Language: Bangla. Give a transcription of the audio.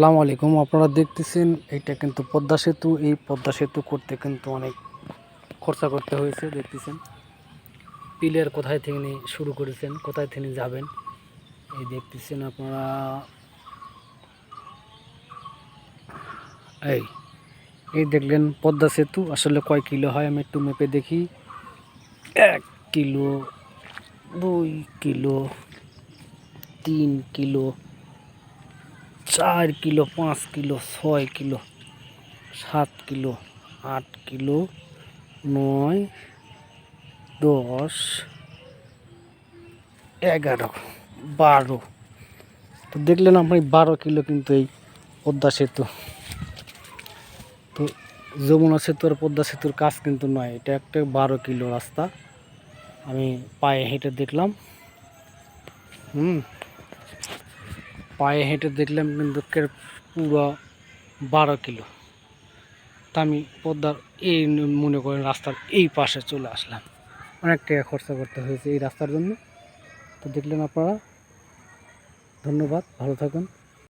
আসসালামু আলাইকুম। আপনারা দেখতেছেন এইটা কিন্তু পদ্মা সেতু। এই পদ্মা সেতু করতে কিন্তু অনেক খরচা করতে হয়েছে। দেখতেছেন পিলার কোথায় থেকে নিয়ে শুরু করেছেন, কোথায় থেকে যাবেন, এই দেখতেছেন আপনারা। এই এই দেখলেন পদ্মা সেতু আসলে কয় কিলো হয় আমি একটু মেপে দেখি। 1 kilo, 2 kilo, 3 kilo, 4 kilo, 5 kilo, 6 kilo, 7 kilo, 8 kilo, 9, 10, 11, 12। তো দেখলেন আপনি 12 কিলো কিন্তু এই পদ্মা সেতু। তো যমুনা সেতু আর পদ্মা সেতুর কাজ কিন্তু নয়, এটা একটা 12 কিলো রাস্তা। আমি পায়ে হেঁটে দেখলাম। পায়ে হেঁটে দেখলাম কিন্তু পুরো 12 কিলো। তা আমি পদ্মার এই মনে করেন রাস্তার এই পাশে চলে আসলাম। অনেক টাকা খরচা করতে হয়েছে এই রাস্তার জন্য। তো দেখলেন আপনারা। ধন্যবাদ, ভালো থাকুন।